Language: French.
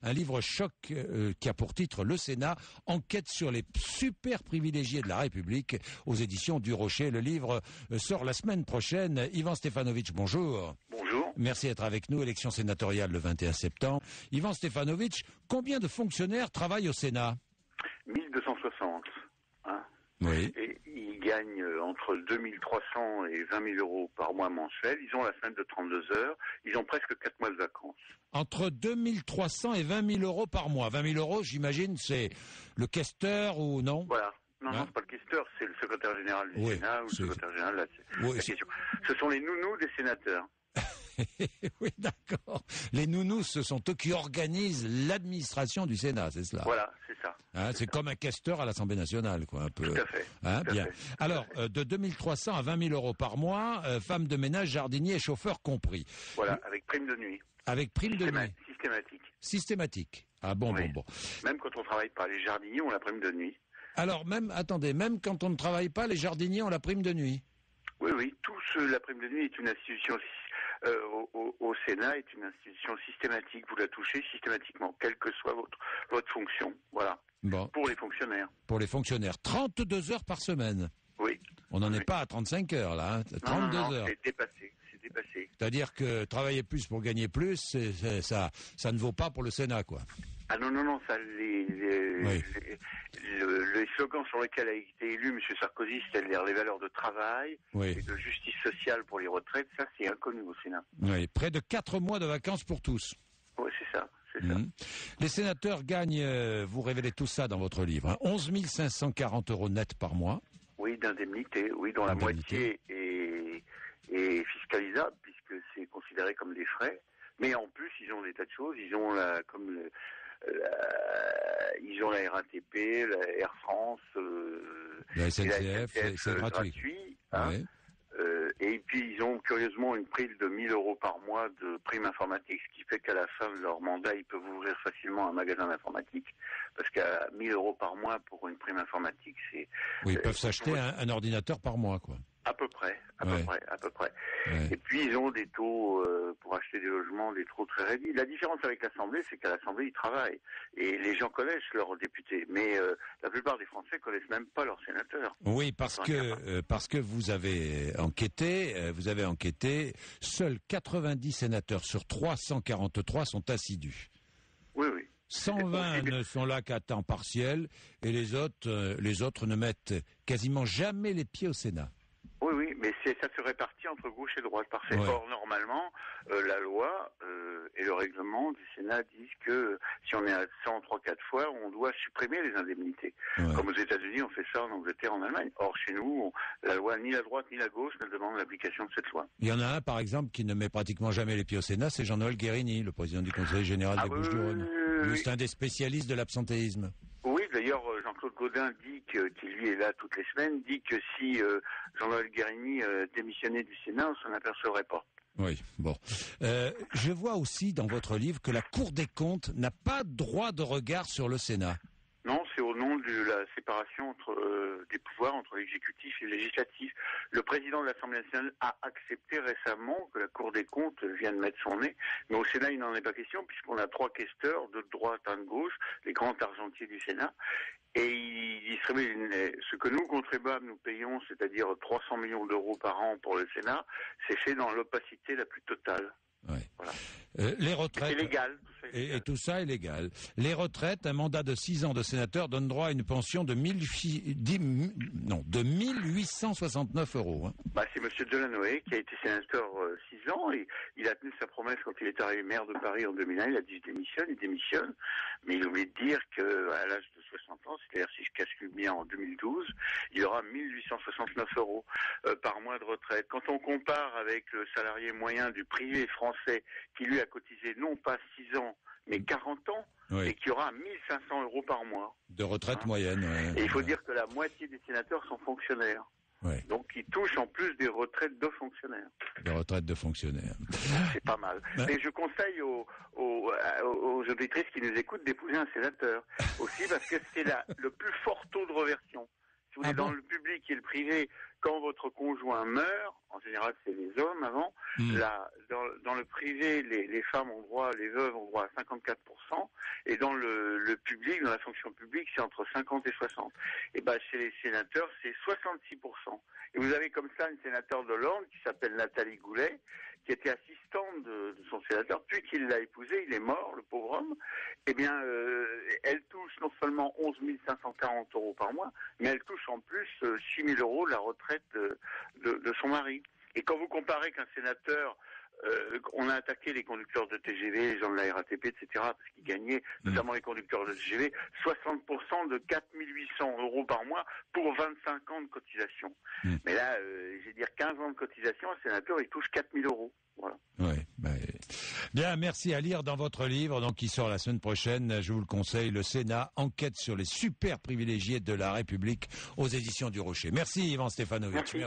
un livre choc qui a pour titre Le Sénat, enquête sur les super privilégiés de la République aux éditions du Rocher. Le livre sort la semaine prochaine. Ivan Stefanovic, bonjour. Bonjour. Merci d'être avec nous. Élection sénatoriale le 21 septembre. Ivan Stefanovic, combien de fonctionnaires travaillent au Sénat? 1260. Hein. Oui. Et ils gagnent entre 2300 et 20 000 euros par mois mensuel. Ils ont la semaine de 32 heures. Ils ont presque 4 mois de vacances. Entre 2300 et 20 000 euros par mois. 20 000 euros, j'imagine, c'est le questeur ou non? Voilà. Non, c'est pas le questeur, c'est le secrétaire général du Sénat ou le secrétaire général de la question. Ce sont les nounous des sénateurs. Oui, d'accord. Les nounous, ce sont eux qui organisent l'administration du Sénat, c'est cela? Voilà, c'est ça. Hein, c'est comme un questeur à l'Assemblée nationale, quoi, un peu. Tout à fait. Hein, tout à bien. fait. Alors, de 2300 à 20 000 euros par mois, femmes de ménage, jardiniers et chauffeurs compris. Voilà, avec prime de nuit. Avec prime de nuit. Systématique. Systématique. Ah bon, oui. bon. Même quand on travaille pas, les jardiniers ont la prime de nuit. Alors, même quand on ne travaille pas, les jardiniers ont la prime de nuit. Oui, la prime de nuit est une institution au Sénat, est une institution systématique. Vous la touchez systématiquement, quelle que soit votre fonction. Voilà. Bon. Pour les fonctionnaires. Pour les fonctionnaires. 32 heures par semaine. Oui. On n'en est pas à 35 heures, là. Hein. 32 heures. C'est dépassé. C'est-à-dire que travailler plus pour gagner plus, ça ne vaut pas pour le Sénat, quoi. Ah non, ça, les slogans sur lesquels a été élu M. Sarkozy, c'est-à-dire les valeurs de travail et de justice sociale pour les retraites, ça c'est inconnu au Sénat. Oui, près de 4 mois de vacances pour tous. Oui, c'est ça. Les sénateurs gagnent, vous révélez tout ça dans votre livre, hein, 11 540 euros net par mois. Oui, d'indemnité, dont la moitié est fiscalisable, puisque c'est considéré comme des frais. Mais en plus, ils ont des tas de choses. Ils ont ils ont la RATP, la Air France, la SNCF, c'est gratuit. Hein. Oui. Et puis ils ont curieusement une prime de 1 000 euros par mois de prime informatique, ce qui fait qu'à la fin de leur mandat, ils peuvent ouvrir facilement un magasin d'informatique, parce qu'à 1 000 euros par mois pour une prime informatique, c'est... Oui, ils peuvent s'acheter un ordinateur par mois, quoi. À peu près. Ouais. Et puis ils ont des taux pour acheter des logements, des taux très réduits. La différence avec l'Assemblée, c'est qu'à l'Assemblée ils travaillent et les gens connaissent leurs députés, mais la plupart des Français connaissent même pas leurs sénateurs. Oui, parce que vous avez enquêté, seuls 90 sénateurs sur 343 sont assidus. Oui. 120 ne sont là qu'à temps partiel et les autres ne mettent quasiment jamais les pieds au Sénat. Oui, mais ça se répartit entre gauche et droite. Or, normalement, la loi et le règlement du Sénat disent que si on est à 103-4 fois, on doit supprimer les indemnités. Ouais. Comme aux États-Unis, on fait ça en Angleterre, en Allemagne. Or, chez nous, la loi, ni la droite ni la gauche ne demande l'application de cette loi. Il y en a un, par exemple, qui ne met pratiquement jamais les pieds au Sénat, c'est Jean-Noël Guérini, le président du Conseil général des Bouches-du-Rhône. C'est un des spécialistes de l'absentéisme. Oui, d'ailleurs, Jean-Claude Gaudin dit qui lui est là toutes les semaines, dit que si Jean-Noël Guérini démissionnait du Sénat, on s'en apercevrait pas. Oui, bon. Je vois aussi dans votre livre que la Cour des comptes n'a pas droit de regard sur le Sénat. Non, c'est au nom de la séparation des pouvoirs entre l'exécutif et le législatif. Le président de l'Assemblée nationale a accepté récemment que la Cour des comptes vienne mettre son nez, mais au Sénat il n'en est pas question puisqu'on a 3 questeurs, 2 de droite, 1 de gauche, les grands argentiers du Sénat, et ils distribuent ce que nous, contribuables, nous payons, c'est-à-dire 300 millions d'euros par an pour le Sénat, c'est fait dans l'opacité la plus totale. Ouais. Voilà. Les retraites. C'est légal. Et tout ça est légal. Les retraites, un mandat de 6 ans de sénateur donne droit à une pension de 1869 euros. Hein. C'est monsieur Delanoë qui a été sénateur 6 ans et il a tenu sa promesse quand il est arrivé maire de Paris en 2001. Il a dit il démissionne, mais il oublie de dire qu'à l'âge de 60 ans, c'est-à-dire si je calcule bien en 2012, il aura 1869 euros par mois de retraite. Quand on compare avec le salarié moyen du privé français qui lui a cotisé non pas 6 ans, mais 40 ans, et qui aura 1500 euros par mois. De retraite moyenne, ouais. Et il faut dire que la moitié des sénateurs sont fonctionnaires. Ouais. Donc ils touchent en plus des retraites de fonctionnaires. Des retraites de fonctionnaires. C'est pas mal. Mais je conseille aux auditrices qui nous écoutent d'épouser un sénateur. Aussi parce que c'est le plus fort taux de reversion. Si vous voulez, dans le public et le privé, quand votre conjoint meurt, en général c'est les hommes avant, dans le privé, les femmes ont droit, les veuves ont droit à 54%, Et dans le public, dans la fonction publique, c'est entre 50 et 60. Et ben chez les sénateurs, c'est 66%. Et vous avez comme ça une sénateur de l'Orne qui s'appelle Nathalie Goulet, qui était assistante de son sénateur, puis qu'il l'a épousé, il est mort, le pauvre homme. Eh bien, elle touche non seulement 11 540 € par mois, mais elle touche en plus 6 000 € de la retraite de son mari. Et quand vous comparez qu'un sénateur, on a attaqué les conducteurs de TGV, les gens de la RATP, etc., parce qu'ils gagnaient, notamment les conducteurs de TGV, 60% de 4 800 € par mois pour 25 ans de cotisation. Mais là, je vais dire 15 ans de cotisation, un sénateur, il touche 4 000 €. Voilà. Ouais, bien, merci. À lire dans votre livre, donc qui sort la semaine prochaine, je vous le conseille, Le Sénat, enquête sur les super privilégiés de la République, aux éditions du Rocher. Merci Yvan Stefanovic. Merci.